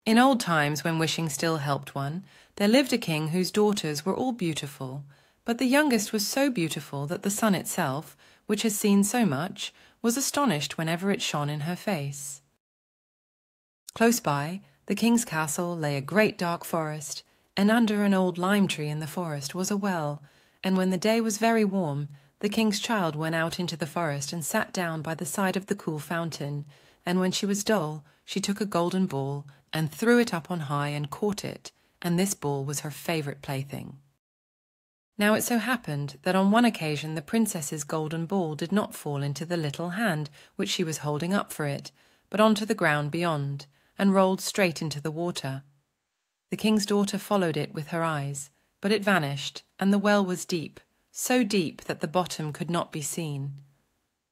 In old times, when wishing still helped one, there lived a king whose daughters were all beautiful, but the youngest was so beautiful that the sun itself, which has seen so much, was astonished whenever it shone in her face. Close by, the king's castle lay a great dark forest, and under an old lime tree in the forest was a well, and when the day was very warm, the king's child went out into the forest and sat down by the side of the cool fountain, and when she was dull, she took a golden ball and threw it up on high and caught it, and this ball was her favourite plaything. Now it so happened that on one occasion the princess's golden ball did not fall into the little hand which she was holding up for it, but onto the ground beyond, and rolled straight into the water. The king's daughter followed it with her eyes, but it vanished, and the well was deep, so deep that the bottom could not be seen.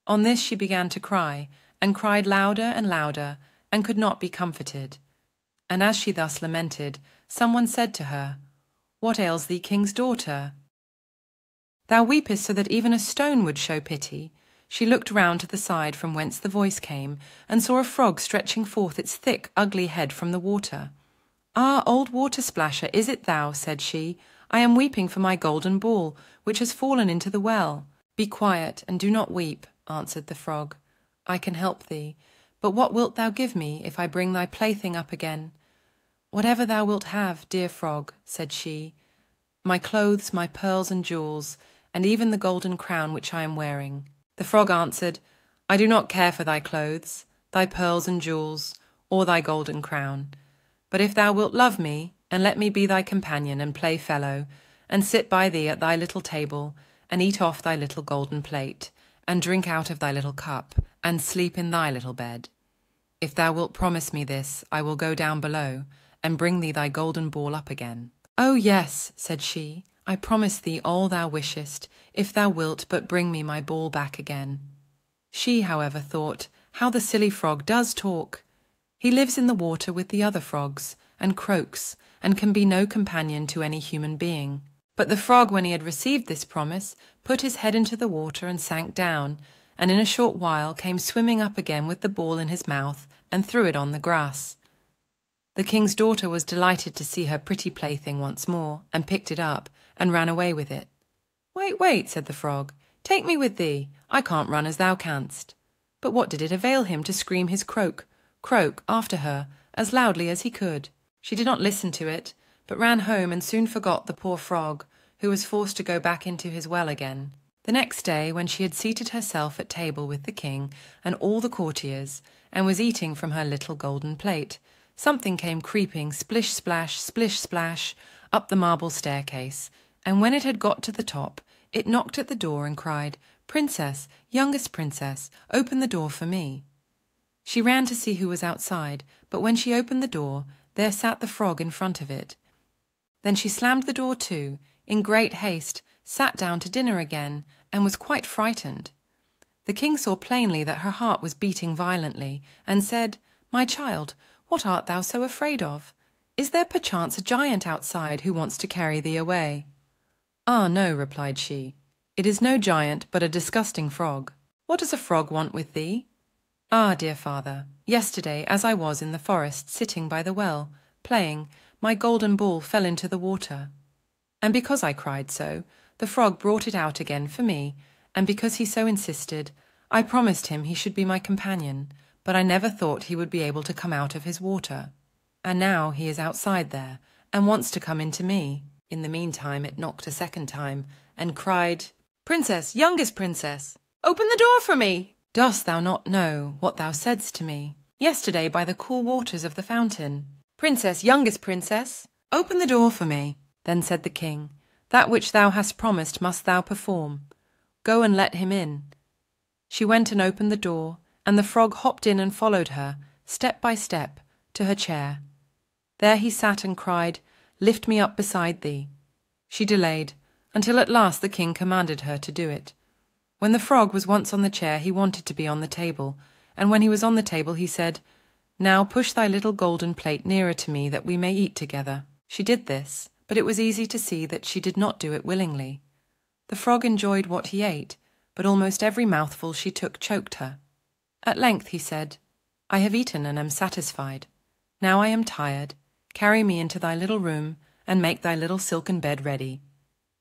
On this she began to cry, and cried louder and louder, and could not be comforted. And as she thus lamented, someone said to her, "What ails thee, king's daughter? Thou weepest so that even a stone would show pity." She looked round to the side from whence the voice came, and saw a frog stretching forth its thick, ugly head from the water. "Ah, old water splasher, is it thou?" said she. "I am weeping for my golden ball, which has fallen into the well." "Be quiet, and do not weep," answered the frog. "I can help thee. But what wilt thou give me if I bring thy plaything up again?" "Whatever thou wilt have, dear frog," said she. "My clothes, my pearls and jewels, and even the golden crown which I am wearing." The frog answered, "I do not care for thy clothes, thy pearls and jewels, or thy golden crown. But if thou wilt love me, and let me be thy companion and playfellow, and sit by thee at thy little table, and eat off thy little golden plate, and drink out of thy little cup, and sleep in thy little bed. If thou wilt promise me this, I will go down below, and bring thee thy golden ball up again." "Oh yes," said she, "I promise thee all thou wishest, if thou wilt but bring me my ball back again." She, however, thought, "How the silly frog does talk! He lives in the water with the other frogs, and croaks, and can be no companion to any human being." But the frog, when he had received this promise, put his head into the water and sank down, and in a short while came swimming up again with the ball in his mouth, and threw it on the grass. The king's daughter was delighted to see her pretty plaything once more, and picked it up, and ran away with it. "Wait, wait," said the frog, "take me with thee. I can't run as thou canst." But what did it avail him to scream his croak, croak, after her, as loudly as he could? She did not listen to it, but ran home and soon forgot the poor frog, who was forced to go back into his well again. The next day, when she had seated herself at table with the king and all the courtiers, and was eating from her little golden plate, something came creeping splish-splash, splish-splash, up the marble staircase, and when it had got to the top, it knocked at the door and cried, "Princess, youngest princess, open the door for me." She ran to see who was outside, but when she opened the door, there sat the frog in front of it. Then she slammed the door to, in great haste, sat down to dinner again, and was quite frightened. The king saw plainly that her heart was beating violently, and said, "My child, what art thou so afraid of? Is there perchance a giant outside who wants to carry thee away?" "Ah, no," replied she. "It is no giant, but a disgusting frog. What does a frog want with thee?" "Ah, dear father, yesterday, as I was in the forest sitting by the well, playing, my golden ball fell into the water. And because I cried so, the frog brought it out again for me, and because he so insisted, I promised him he should be my companion, but I never thought he would be able to come out of his water. And now he is outside there, and wants to come into me." In the meantime it knocked a second time, and cried, "Princess, youngest princess, open the door for me!" "Dost thou not know what thou saidst to me yesterday by the cool waters of the fountain? Princess, youngest princess, open the door for me." Then said the king, "That which thou hast promised must thou perform. Go and let him in." She went and opened the door, and the frog hopped in and followed her, step by step, to her chair. There he sat and cried, "Lift me up beside thee." She delayed, until at last the king commanded her to do it. When the frog was once on the chair, he wanted to be on the table, and when he was on the table he said, "Now push thy little golden plate nearer to me that we may eat together." She did this, but it was easy to see that she did not do it willingly. The frog enjoyed what he ate, but almost every mouthful she took choked her. At length he said, "I have eaten and am satisfied. Now I am tired. Carry me into thy little room, and make thy little silken bed ready,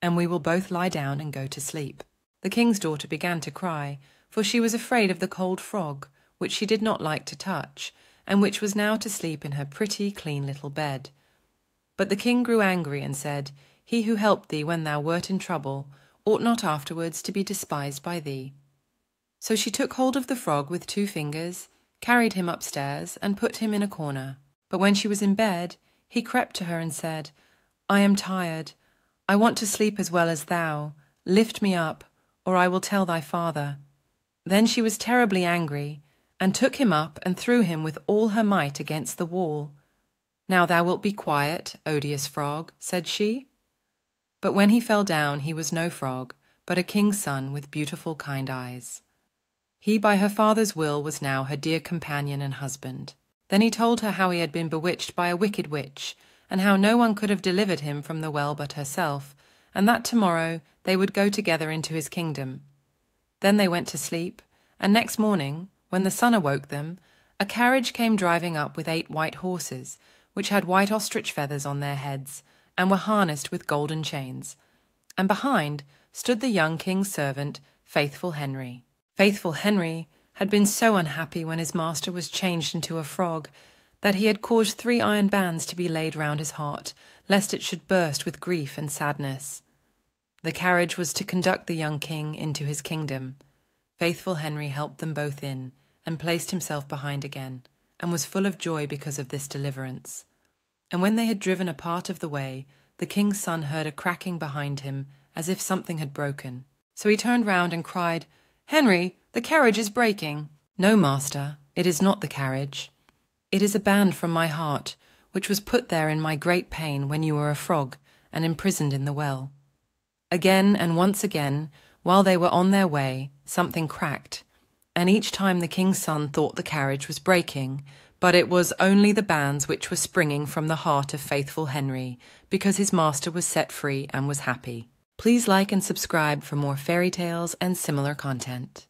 and we will both lie down and go to sleep." The king's daughter began to cry, for she was afraid of the cold frog, which she did not like to touch, and which was now to sleep in her pretty, clean little bed. But the king grew angry and said, "He who helped thee when thou wert in trouble ought not afterwards to be despised by thee." So she took hold of the frog with 2 fingers, carried him upstairs, and put him in a corner. But when she was in bed, he crept to her and said, "I am tired. I want to sleep as well as thou. Lift me up, or I will tell thy father." Then she was terribly angry, and took him up and threw him with all her might against the wall. "Now thou wilt be quiet, odious frog," said she. But when he fell down, he was no frog, but a king's son with beautiful kind eyes. He by her father's will was now her dear companion and husband. Then he told her how he had been bewitched by a wicked witch, and how no one could have delivered him from the well but herself, and that tomorrow they would go together into his kingdom. Then they went to sleep, and next morning, when the sun awoke them, a carriage came driving up with 8 white horses, which had white ostrich feathers on their heads, and were harnessed with golden chains. And behind stood the young king's servant, Faithful Henry. Faithful Henry had been so unhappy when his master was changed into a frog, that he had caused 3 iron bands to be laid round his heart, lest it should burst with grief and sadness. The carriage was to conduct the young king into his kingdom. Faithful Henry helped them both in, and placed himself behind again, and was full of joy because of this deliverance. And when they had driven a part of the way, the king's son heard a cracking behind him, as if something had broken. So he turned round and cried, "Henry, the carriage is breaking." "No, master, it is not the carriage. It is a band from my heart, which was put there in my great pain when you were a frog and imprisoned in the well." Again and once again, while they were on their way, something cracked, and each time the king's son thought the carriage was breaking, but it was only the bands which were springing from the heart of Faithful Henry, because his master was set free and was happy. Please like and subscribe for more fairy tales and similar content.